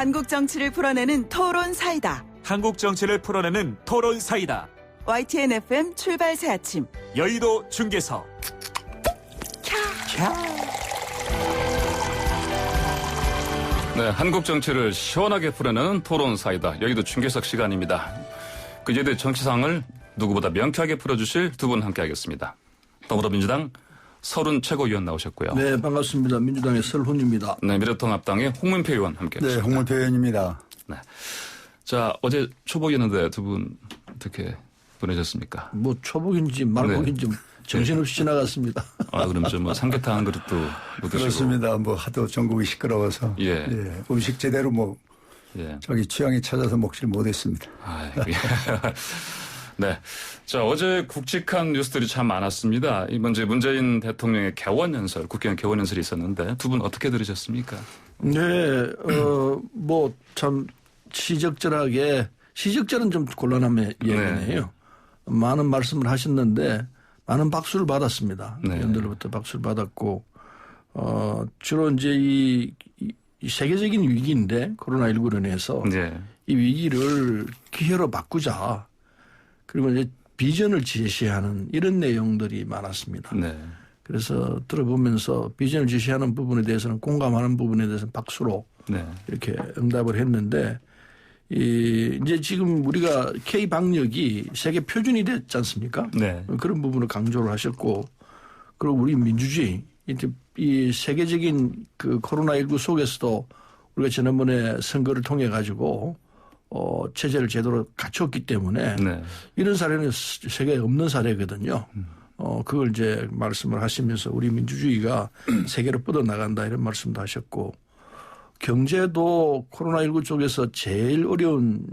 한국 정치를 풀어내는 토론 사이다. 한국 정치를 풀어내는 토론 사이다. YTN FM 출발 새 아침. 여의도 중계석. 네, 한국 정치를 시원하게 풀어내는 토론 사이다. 여의도 중계석 시간입니다. 그제대 정치상을 누구보다 명쾌하게 풀어주실 두 분 함께하겠습니다. 더불어민주당 설훈 최고위원 나오셨고요. 네, 반갑습니다. 민주당의 설훈입니다. 네, 미래통합당의 홍문표 의원 함께하셨습니다. 네, 홍문표 의원입니다. 네, 자 어제 초복이었는데 두 분 어떻게 보내셨습니까? 뭐 초복인지 말복인지 정신없이 지나갔습니다. 아, 그럼 좀 뭐 삼계탕 한 그릇도 못 드시고. 그렇습니다. 뭐 하도 전국이 시끄러워서 예. 음식 제대로 자기 취향에 찾아서 먹지를 못했습니다. 네. 자, 어제 굵직한 뉴스들이 참 많았습니다. 이번 주 문재인 대통령의 개원연설, 국회의원 개원연설이 있었는데 두 분 어떻게 들으셨습니까? 네, 뭐 참 시적절은 좀 곤란한 얘기네요. 많은 말씀을 하셨는데 많은 박수를 받았습니다. 네. 의원들로부터 박수를 받았고, 주로 이제 이 세계적인 위기인데 코로나19로 인해서 네. 이 위기를 기회로 바꾸자. 그리고 이제 비전을 제시하는 이런 내용들이 많았습니다. 네. 그래서 들어보면서 비전을 제시하는 부분에 대해서는 공감하는 부분에 대해서는 박수로 네. 이렇게 응답을 했는데 이제 지금 우리가 K 방역이 세계 표준이 됐지 않습니까? 네. 그런 부분을 강조를 하셨고 그리고 우리 민주주의 이 세계적인 그 코로나19 속에서도 우리가 지난번에 선거를 통해 가지고 체제를 제대로 갖췄기 때문에 네. 이런 사례는 세계에 없는 사례거든요. 그걸 이제 말씀을 하시면서 우리 민주주의가 세계로 뻗어나간다 이런 말씀도 하셨고 경제도 코로나19 쪽에서 제일 어려운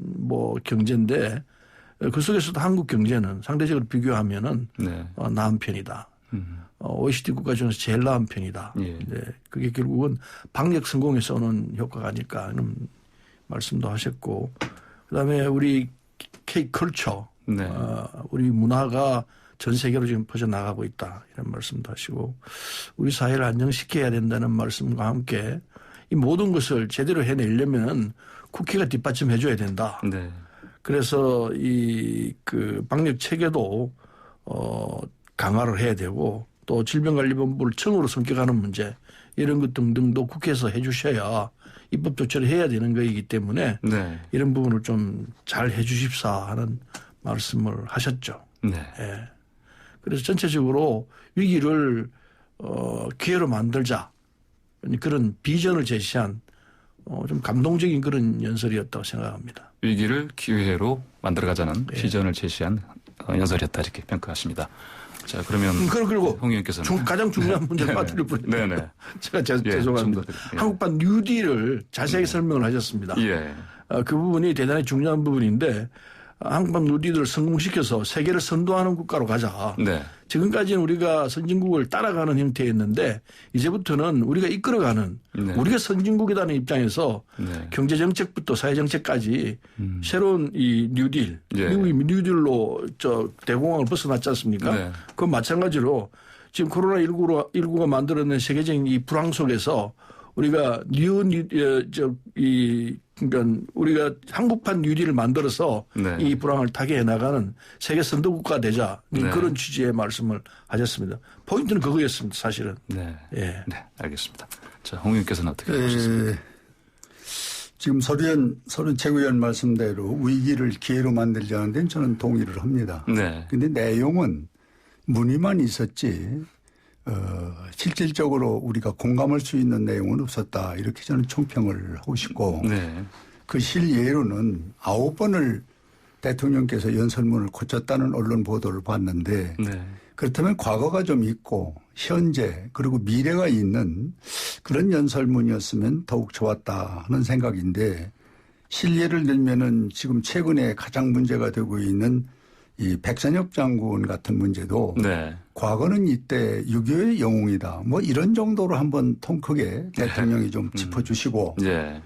경제인데 그 속에서도 한국 경제는 상대적으로 비교하면은 네. 나은 편이다. OECD 국가 중에서 제일 나은 편이다. 예. 네. 그게 결국은 방역 성공에서 오는 효과가 아닐까 하는 말씀도 하셨고 그다음에 우리 K컬처 네. 우리 문화가 전 세계로 지금 퍼져나가고 있다 이런 말씀도 하시고 우리 사회를 안정시켜야 된다는 말씀과 함께 이 모든 것을 제대로 해내려면 국회가 뒷받침해 줘야 된다. 네. 그래서 이 그 방역 체계도 강화를 해야 되고 또 질병관리본부를 청으로 성격하는 문제 이런 것 등등도 국회에서 해 주셔야 입법 조치를 해야 되는 것이기 때문에 네. 이런 부분을 좀 잘 해 주십사 하는 말씀을 하셨죠. 네. 예. 그래서 전체적으로 위기를 기회로 만들자 그런 비전을 제시한 좀 감동적인 그런 연설이었다고 생각합니다. 위기를 기회로 만들어가자는 예. 비전을 제시한 연설이었다 이렇게 평가하십니다. 자, 그러면 그리고 홍 의원께서는 가장 중요한 문제를 빠뜨릴 뻔했네요. 네네. 제가 예, 죄송합니다. 예. 한국판 뉴딜을 자세하게 설명을 하셨습니다. 예. 그 부분이 대단히 중요한 부분인데 한국판 뉴딜을 성공시켜서 세계를 선도하는 국가로 가자. 네. 지금까지는 우리가 선진국을 따라가는 형태였는데 이제부터는 우리가 이끌어가는 네. 우리가 선진국이라는 입장에서 네. 경제정책부터 사회정책까지 새로운 이 뉴딜 예. 미국이 뉴딜로 대공황을 벗어났지 않습니까? 네. 그건 마찬가지로 지금 코로나19가 만들어낸 세계적인 이 불황 속에서 우리가 그러니까 우리가 한국판 뉴딜을 만들어서 네. 이 불황을 타개해 나가는 세계 선도국가 되자 네. 그런 취지의 말씀을 하셨습니다. 포인트는 그거였습니다. 사실은. 네. 예. 네. 알겠습니다. 자, 홍 의원께서는 어떻게 보셨습니까? 지금 설훈 최고위원 말씀대로 위기를 기회로 만들자는 데는 저는 동의를 합니다. 네. 그런데 내용은 문의만 있었지 실질적으로 우리가 공감할 수 있는 내용은 없었다. 이렇게 저는 총평을 하고 싶고 네. 그 실예로는 9번을 대통령께서 연설문을 고쳤다는 언론 보도를 봤는데 네. 그렇다면 과거가 좀 있고 현재 그리고 미래가 있는 그런 연설문이었으면 더욱 좋았다 하는 생각인데 실예를 들면은 지금 최근에 가장 문제가 되고 있는 이 백선엽 장군 같은 문제도 네. 과거는 이때 6.25의 영웅이다. 뭐 이런 정도로 한번 통 크게 대통령이 좀 짚어주시고 네.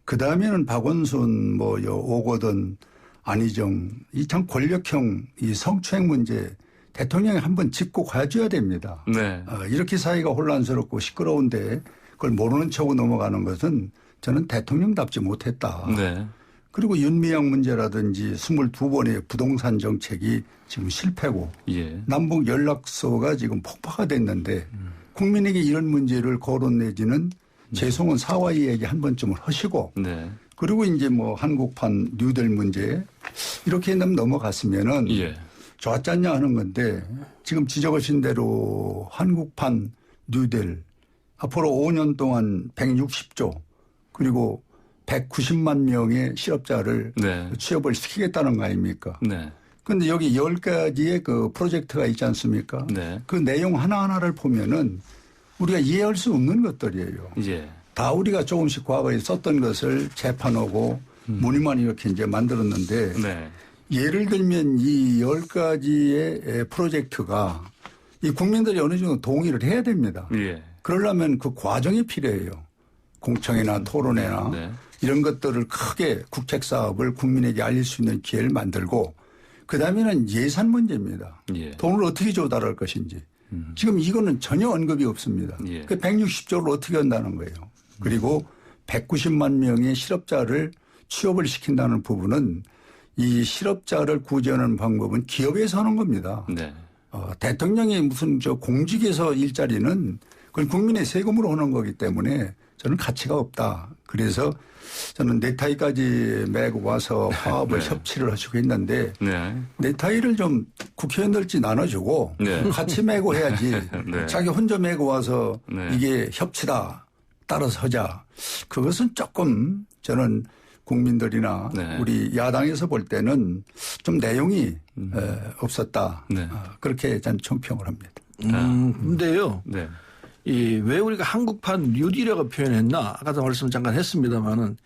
그다음에는 박원순 오거돈 안희정 이 참 권력형 이 성추행 문제 대통령이 한번 짚고 가줘야 됩니다. 네. 이렇게 사이가 혼란스럽고 시끄러운데 그걸 모르는 척하고 넘어가는 것은 저는 대통령답지 못했다. 네. 그리고 윤미향 문제라든지 22번의 부동산 정책이 지금 실패고 예. 남북 연락소가 지금 폭파가 됐는데 국민에게 이런 문제를 거론 내지는 재송은 사과 이야기 한 번쯤은 하시고 네. 그리고 이제 뭐 한국판 뉴델 문제 이렇게 넘어갔으면은 예. 좋았지 않냐 하는 건데 지금 지적하신 대로 한국판 뉴델 앞으로 5년 동안 160조 그리고 190만 명의 실업자를 네. 취업을 시키겠다는 거 아닙니까? 네. 그런데 여기 10가지의 그 프로젝트가 있지 않습니까? 네. 그 내용 하나하나를 보면은 우리가 이해할 수 없는 것들이에요. 예. 다 우리가 조금씩 과거에 썼던 것을 재판하고 무늬만 이렇게 이제 만들었는데 네. 예를 들면 이 10가지의 프로젝트가 이 국민들이 어느 정도 동의를 해야 됩니다. 예. 그러려면 그 과정이 필요해요. 공청회나 토론회나 네. 이런 것들을 크게 국책 사업을 국민에게 알릴 수 있는 기회를 만들고 그다음에는 예산 문제입니다. 예. 돈을 어떻게 조달할 것인지. 지금 이거는 전혀 언급이 없습니다. 예. 그 160조를 어떻게 한다는 거예요. 그리고 190만 명의 실업자를 취업을 시킨다는 부분은 이 실업자를 구제하는 방법은 기업에서 하는 겁니다. 네. 대통령이 무슨 저 공직에서 일자리는 그건 국민의 세금으로 하는 거기 때문에 저는 가치가 없다. 그래서 저는 넥타이까지 메고 와서 화합을 네. 협치를 하시고 했는데 네. 넥타이를 좀 국회의원들끼리 나눠주고 네. 같이 메고 해야지 네. 자기 혼자 메고 와서 네. 이게 협치다 따라서 하자. 그것은 조금 저는 국민들이나 네. 우리 야당에서 볼 때는 좀 내용이 없었다. 네. 그렇게 저는 총평을 합니다. 근데요. 네. 왜 우리가 한국판 뉴딜이라고 표현했나? 아까도 말씀 잠깐 했습니다마는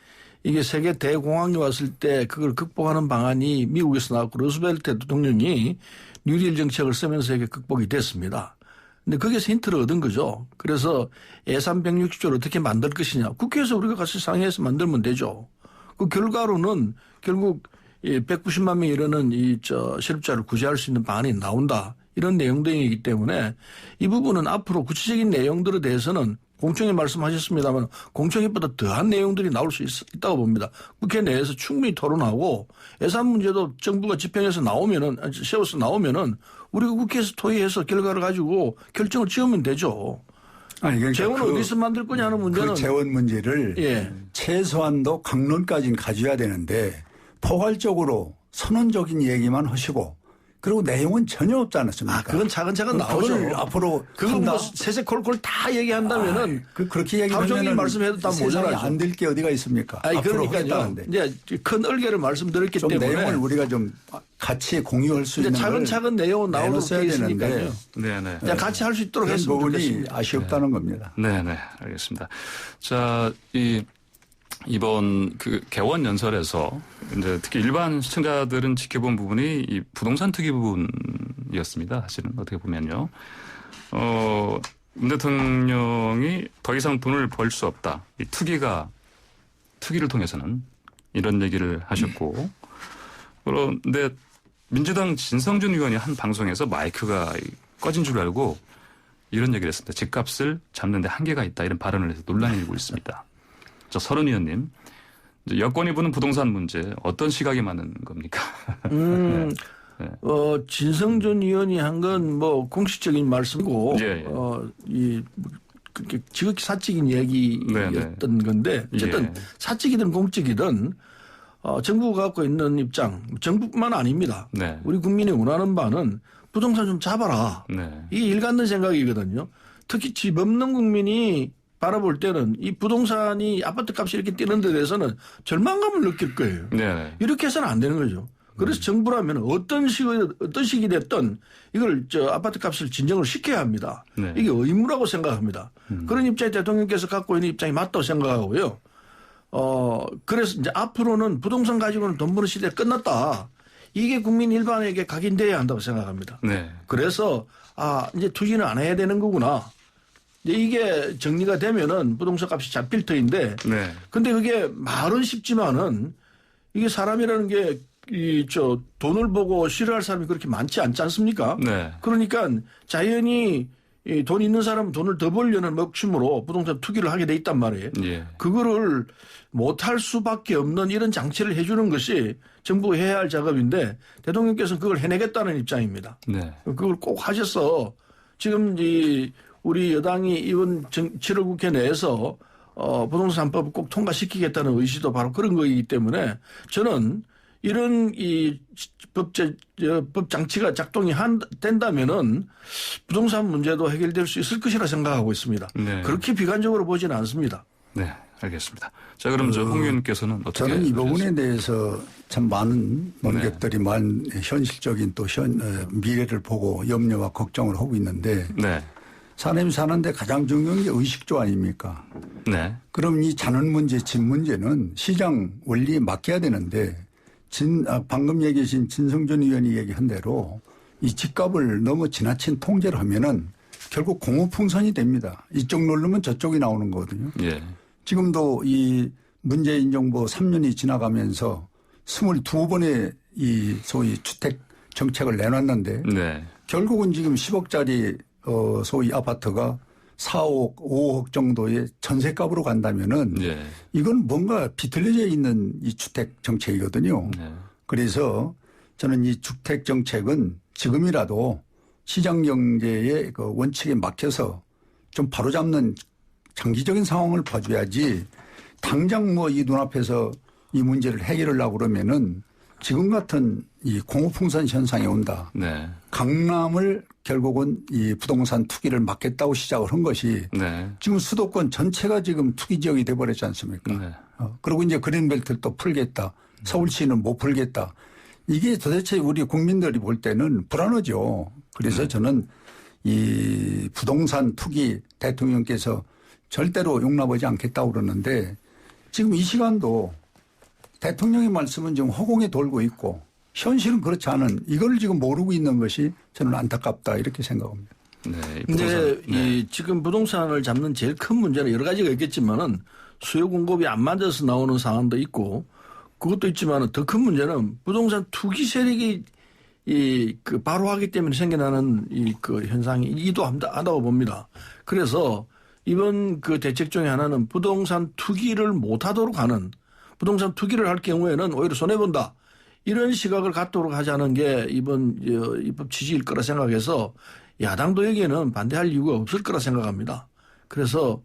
이게 세계 대공황이 왔을 때 그걸 극복하는 방안이 미국에서 나왔고 루스벨트 대통령이 뉴딜 정책을 쓰면서 이게 극복이 됐습니다. 근데 거기에서 힌트를 얻은 거죠. 그래서 예산 160조를 어떻게 만들 것이냐. 국회에서 우리가 같이 상의해서 만들면 되죠. 그 결과로는 결국 190만 명이 이르는 실업자를 구제할 수 있는 방안이 나온다. 이런 내용들이기 때문에 이 부분은 앞으로 구체적인 내용들에 대해서는 공청회 말씀하셨습니다만 공청회보다 더한 내용들이 나올 수 있다고 봅니다. 국회 내에서 충분히 토론하고 예산 문제도 정부가 집행해서 세워서 나오면은 우리가 국회에서 토의해서 결과를 가지고 결정을 지으면 되죠. 아니, 그러니까 재원을 어디서 만들 거냐 하는 문제는 그 재원 문제를 예. 최소한도 강론까지는 가져야 되는데 포괄적으로 선언적인 얘기만 하시고 그리고 내용은 전혀 없지 않았습니까? 그건 차근차근 나오죠. 그걸 앞으로 그거 한다? 뭐 세세콜콜 다 얘기한다면은 그렇게 하루 종일 얘기하면 말씀해도 다 모자라죠. 안될 게 어디가 있습니까? 아니 앞으로 그러니까요. 하겠다는데. 이제 큰 얼개를 말씀드렸기 좀 때문에 내용을 우리가 좀 같이 공유할 수 이제 있는 차근차근 내용은 나오도록 내놓았어야 돼 있으니까요. 되는데 네네. 그냥 같이 할 수 있도록 그런 했으면 부분이 좋겠습니다. 아쉬웠다는 겁니다. 네네. 알겠습니다. 자, 이번 그 개원 연설에서 이제 특히 일반 시청자들은 지켜본 부분이 이 부동산 투기 부분이었습니다. 사실은 어떻게 보면요. 문 대통령이 더 이상 돈을 벌 수 없다. 이 투기를 통해서는 이런 얘기를 하셨고 그런데 민주당 진성준 의원이 한 방송에서 마이크가 꺼진 줄 알고 이런 얘기를 했습니다. 집값을 잡는 데 한계가 있다. 이런 발언을 해서 논란이 일고 있습니다. 저 서른 의원님, 여권이 부는 부동산 문제 어떤 시각이 맞는 겁니까? 네. 진성준 의원이 한 건 뭐 공식적인 말씀이고, 예, 예. 그렇게 지극히 사적인 얘기였던 건데, 어쨌든 예. 사적이든 공적이든, 정부가 갖고 있는 입장, 정부뿐만 아닙니다. 네. 우리 국민이 원하는 바는 부동산 좀 잡아라. 네. 이게 일관된 생각이거든요. 특히 집 없는 국민이 바라볼 때는 이 부동산이 아파트 값이 이렇게 뛰는 데 대해서는 절망감을 느낄 거예요. 네. 이렇게 해서는 안 되는 거죠. 그래서 정부라면 어떤 식이 됐든 이걸 아파트 값을 진정을 시켜야 합니다. 네. 이게 의무라고 생각합니다. 그런 입장에 대통령께서 갖고 있는 입장이 맞다고 생각하고요. 그래서 이제 앞으로는 부동산 가지고는 돈 버는 시대 끝났다. 이게 국민 일반에게 각인돼야 한다고 생각합니다. 네. 그래서 이제 투기는 안 해야 되는 거구나. 이게 정리가 되면은 부동산 값이 잡힐 터인데. 네. 근데 그게 말은 쉽지만은 이게 사람이라는 게 돈을 보고 싫어할 사람이 그렇게 많지 않지 않습니까? 네. 그러니까 자연히 이 돈 있는 사람은 돈을 더 벌려는 목숨으로 부동산 투기를 하게 돼 있단 말이에요. 예. 그거를 못할 수밖에 없는 이런 장치를 해주는 것이 정부가 해야 할 작업인데 대통령께서는 그걸 해내겠다는 입장입니다. 네. 그걸 꼭 하셔서 지금 우리 여당이 이번 7월 국회 내에서 부동산 3법을 꼭 통과시키겠다는 의지도 바로 그런 거이기 때문에 저는 이런 이 법 장치가 작동이 된다면은 부동산 문제도 해결될 수 있을 것이라 생각하고 있습니다. 네. 그렇게 비관적으로 보지는 않습니다. 네, 알겠습니다. 자, 그럼 저 홍 의원께서는 어떻게? 저는 이 부분에 대해서 참 많은 논객들이 많은 현실적인 또 미래를 보고 염려와 걱정을 하고 있는데 네, 사람이 사는데 가장 중요한 게 의식주 아닙니까? 네, 그럼 이 자는 문제, 집 문제는 시장 원리에 맡겨야 되는데 방금 얘기하신 진성준 의원이 얘기한 대로 이 집값을 너무 지나친 통제를 하면은 결국 공호풍선이 됩니다. 이쪽 누르면 저쪽이 나오는 거거든요. 예, 지금도 이 문재인 정부 3년이 지나가면서 22번의 이 소위 주택 정책을 내놨는데 네, 결국은 지금 10억짜리 소위 아파트가 4억, 5억 정도의 전세값으로 간다면은 예, 이건 뭔가 비틀려져 있는 이 주택 정책이거든요. 네, 그래서 저는 이 주택 정책은 지금이라도 시장 경제의 그 원칙에 막혀서 좀 바로잡는 장기적인 상황을 봐줘야지 당장 뭐 이 눈앞에서 이 문제를 해결하려고 그러면은 지금 같은 이 공호풍선 현상이 온다. 네, 강남을 결국은 이 부동산 투기를 막겠다고 시작을 한 것이 네, 지금 수도권 전체가 지금 투기 지역이 돼버렸지 않습니까? 네. 그리고 이제 그린벨트를 또 풀겠다. 서울시는 못 풀겠다. 이게 도대체 우리 국민들이 볼 때는 불안하죠. 그래서 저는 이 부동산 투기 대통령께서 절대로 용납하지 않겠다고 그러는데 지금 이 시간도 대통령의 말씀은 지금 허공에 돌고 있고 현실은 그렇지 않은 이걸 지금 모르고 있는 것이 저는 안타깝다 이렇게 생각합니다. 네. 근데 이 지금 부동산을 잡는 제일 큰 문제는 여러 가지가 있겠지만은 수요 공급이 안 맞아서 나오는 상황도 있고 그것도 있지만은 더 큰 문제는 부동산 투기 세력이 그 바로 하기 때문에 생겨나는 그 현상이기도 하다고 봅니다. 그래서 이번 그 대책 중에 하나는 부동산 투기를 못 하도록 하는 부동산 투기를 할 경우에는 오히려 손해본다. 이런 시각을 갖도록 하자는 게 이번 입법 취지일 거라 생각해서 야당도 여기에는 반대할 이유가 없을 거라 생각합니다. 그래서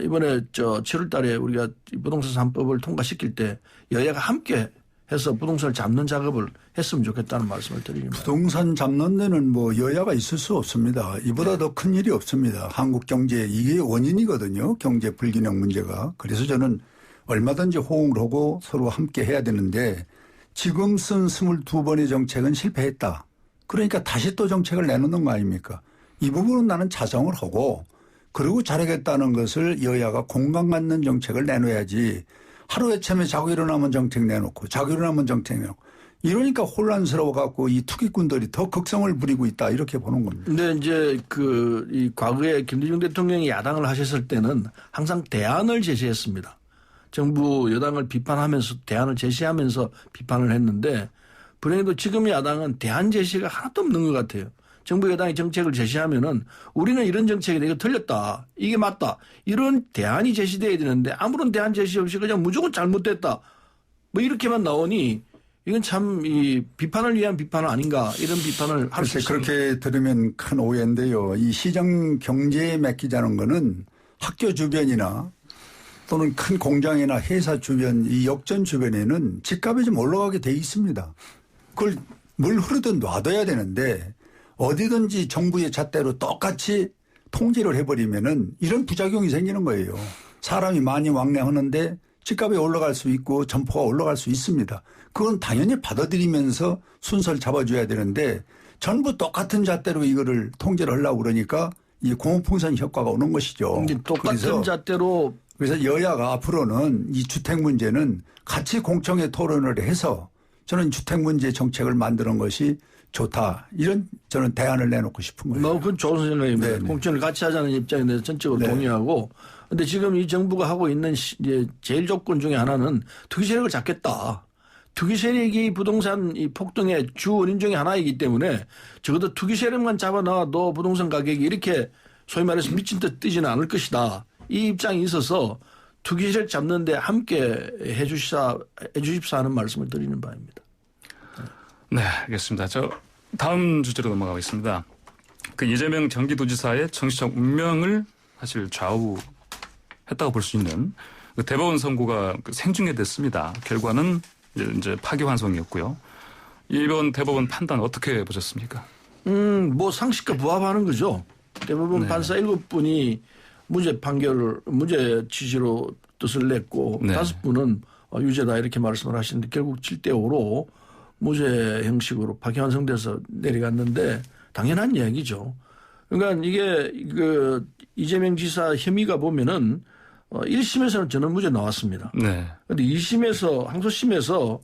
이번에 7월 달에 우리가 부동산 3법을 통과시킬 때 여야가 함께 해서 부동산을 잡는 작업을 했으면 좋겠다는 말씀을 드립니다. 부동산 잡는 데는 뭐 여야가 있을 수 없습니다. 이보다 더 큰 일이 없습니다. 한국 경제 이게 원인이거든요. 경제 불균형 문제가. 그래서 저는 얼마든지 호응을 하고 서로 함께 해야 되는데 지금 쓴 22번의 정책은 실패했다. 그러니까 다시 또 정책을 내놓는 거 아닙니까? 이 부분은 나는 자성을 하고 그리고 잘하겠다는 것을 여야가 공감 갖는 정책을 내놓아야지 하루에 참에 자고 일어나면 정책 내놓고 자고 일어나면 정책 내놓고 이러니까 혼란스러워 갖고 이 투기꾼들이 더 극성을 부리고 있다 이렇게 보는 겁니다. 근데 이제 이 과거에 김대중 대통령이 야당을 하셨을 때는 항상 대안을 제시했습니다. 정부 여당을 비판하면서 대안을 제시하면서 비판을 했는데 불행히도 지금 야당은 대안 제시가 하나도 없는 것 같아요. 정부 여당이 정책을 제시하면은 우리는 이런 정책이 이거 틀렸다. 이게 맞다. 이런 대안이 제시돼야 되는데 아무런 대안 제시 없이 그냥 무조건 잘못됐다. 뭐 이렇게만 나오니 이건 참 이 비판을 위한 비판은 아닌가 이런 비판을 할 수 있습니다. 그렇게 들으면 큰 오해인데요. 이 시장 경제에 맡기자는 거는 학교 주변이나 또는 큰 공장이나 회사 주변 이 역전 주변에는 집값이 좀 올라가게 돼 있습니다. 그걸 물 흐르든 놔둬야 되는데 어디든지 정부의 잣대로 똑같이 통제를 해버리면은 이런 부작용이 생기는 거예요. 사람이 많이 왕래하는데 집값이 올라갈 수 있고 점포가 올라갈 수 있습니다. 그건 당연히 받아들이면서 순서를 잡아줘야 되는데 전부 똑같은 잣대로 이거를 통제를 하려고 그러니까 이 공호풍선 효과가 오는 것이죠. 똑같은 잣대로 그래서 여야가 앞으로는 이 주택 문제는 같이 공청회 토론을 해서 저는 주택 문제 정책을 만드는 것이 좋다. 이런 저는 대안을 내놓고 싶은 거예요. 그건 좋은 생각입니다. 네네. 공천을 같이 하자는 입장에 대해서 전적으로 네. 동의하고 그런데 지금 이 정부가 하고 있는 이제 제일 조건 중에 하나는 투기 세력을 잡겠다. 투기 세력이 부동산 이 폭등의 주 원인 중에 하나이기 때문에 적어도 투기 세력만 잡아놔도 부동산 가격이 이렇게 소위 말해서 미친 듯 뛰지는 않을 것이다. 이 입장이 있어서 투기 세력 잡는데 함께 해주십사 하는 말씀을 드리는 바입니다. 네, 알겠습니다. 다음 주제로 넘어가겠습니다. 그 이재명 경기도지사의 정치적 운명을 사실 좌우했다고 볼 수 있는 그 대법원 선고가 생중계됐습니다. 결과는 이제 파기환송이었고요. 이번 대법원 판단 어떻게 보셨습니까? 뭐 상식과 부합하는 거죠. 대법원 네. 판사 7분이 무죄 취지로 뜻을 냈고 네. 5분은 유죄다 이렇게 말씀을 하시는데 결국 7대5로 무죄 형식으로 파기환송돼서 내려갔는데 당연한 이야기죠. 그러니까 이게 그 이재명 지사 혐의가 보면은 1심에서는 저는 무죄 나왔습니다. 네. 그런데 2심에서 항소심에서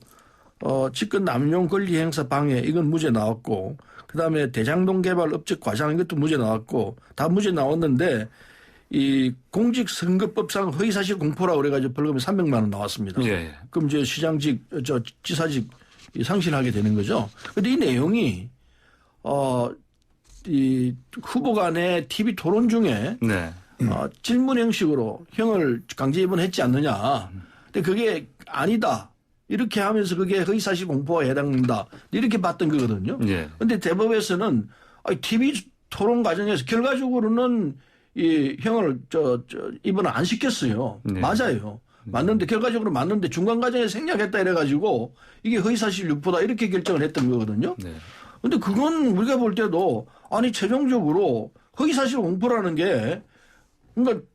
직권 남용 권리 행사 방해 이건 무죄 나왔고 그다음에 대장동 개발 업적 과장 이것도 무죄 나왔고 다 무죄 나왔는데 이 공직선거법상 허위사실 공포라고 그래가지고 벌금이 300만 원 나왔습니다. 예. 그럼 이제 시장직 지사직 상실하게 되는 거죠. 그런데 이 내용이 이 후보 간의 TV 토론 중에 네. 질문 형식으로 형을 강제 입원했지 않느냐. 근데 그게 아니다. 이렇게 하면서 그게 허위사실 공포에 해당된다. 이렇게 봤던 거거든요. 예. 근데 대법에서는 TV 토론 과정에서 결과적으로는 이 형을 입원을 안 시켰어요. 네. 맞아요. 맞는데 결과적으로 맞는데 중간 과정에 생략했다 이래가지고 이게 허위사실 유포다 이렇게 결정을 했던 거거든요. 네. 근데 그건 우리가 볼 때도 아니 최종적으로 허위사실 공포라는 게 그러니까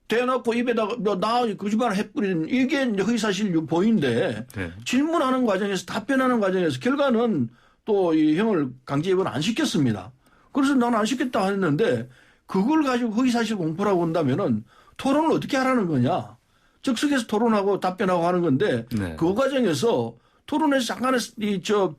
대놓고 입에다가 나 거짓말 해뿌리는 이게 이제 허위사실 유포인데 네. 질문하는 과정에서 답변하는 과정에서 결과는 또 이 형을 강제 입원 안 시켰습니다. 그래서 나는 안 시켰다 했는데 그걸 가지고 허위사실 공포라고 한다면은 토론을 어떻게 하라는 거냐. 즉석에서 토론하고 답변하고 하는 건데 네. 그 과정에서 토론에서 잠깐의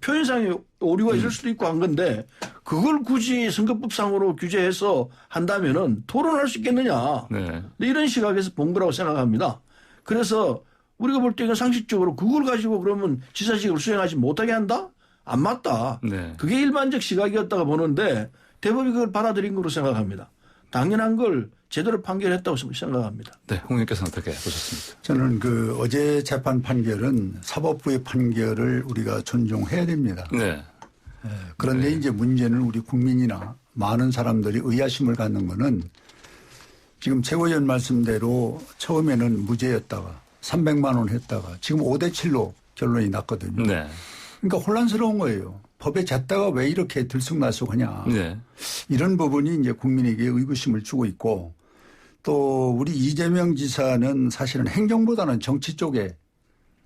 표현상의 오류가 있을 수도 있고 한 건데 그걸 굳이 선거법상으로 규제해서 한다면은 토론할 수 있겠느냐. 네. 이런 시각에서 본 거라고 생각합니다. 그래서 우리가 볼 때 이건 상식적으로 그걸 가지고 그러면 지사직을 수행하지 못하게 한다? 안 맞다. 네. 그게 일반적 시각이었다가 보는데 대법이 그걸 받아들인 거로 생각합니다. 당연한 걸 제대로 판결했다고 생각합니다. 네. 홍 의원께서는 어떻게 보셨습니까? 저는 그 어제 재판 판결은 사법부의 판결을 우리가 존중해야 됩니다. 네. 그런데 이제 문제는 우리 국민이나 많은 사람들이 의아심을 갖는 거는 지금 최 의원 말씀대로 처음에는 무죄였다가 300만 원 했다가 지금 5대7로 결론이 났거든요. 네. 그러니까 혼란스러운 거예요. 법에 잤다가 왜 이렇게 들쑥날쑥하냐. 네. 이런 부분이 이제 국민에게 의구심을 주고 있고 또 우리 이재명 지사는 사실은 행정보다는 정치 쪽에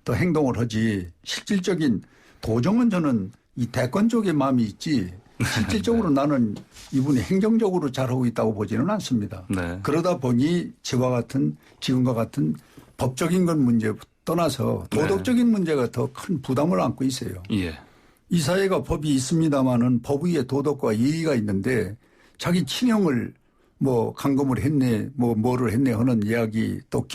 더 행동을 하지 실질적인 도정은 저는 이 대권 쪽에 마음이 있지 실질적으로 나는 이분이 행정적으로 잘하고 있다고 보지는 않습니다. 네. 그러다 보니 지금과 같은 법적인 건 문제 떠나서 도덕적인 문제가 더 큰 부담을 안고 있어요. 예. 이 사회가 법이 있습니다마는 법 위에 도덕과 예의가 있는데 자기 친형을 뭐 감금을 했네 뭐를 했네 하는 이야기 또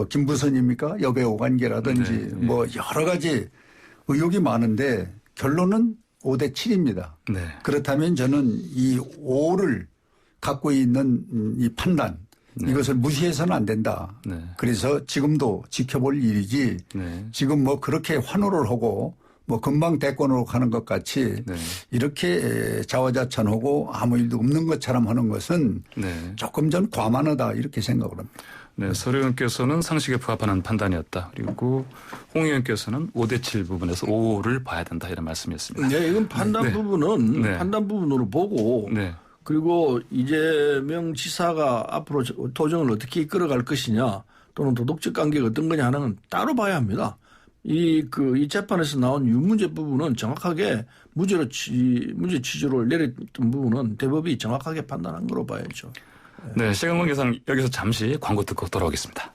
김부선입니까? 여배우 관계라든지 네, 네. 뭐 여러 가지 의혹이 많은데 결론은 5대7입니다. 네. 그렇다면 저는 이 5를 갖고 있는 이 판단 이것을 무시해서는 안 된다. 네. 그래서 지금도 지켜볼 일이지 네. 지금 뭐 그렇게 환호를 하고 뭐 금방 대권으로 가는 것 같이 네. 이렇게 자화자찬하고 아무 일도 없는 것처럼 하는 것은 네. 조금 전 과만하다 이렇게 생각을 합니다. 네, 서 의원께서는 상식에 부합하는 판단이었다. 그리고 홍 의원께서는 5대7 부분에서 5를 봐야 된다 이런 말씀이었습니다. 네, 이건 판단 네. 부분은 네. 판단 부분으로 보고 네. 그리고 이재명 지사가 앞으로 도정을 어떻게 이끌어갈 것이냐 또는 도덕적 관계가 어떤 거냐 하는 건 따로 봐야 합니다. 이 재판에서 나온 유무죄 부분은 정확하게 무죄 취지로 내렸던 부분은 대법이 정확하게 판단한 거로 봐야죠. 네, 시간 관계상 여기서 잠시 광고 듣고 돌아오겠습니다.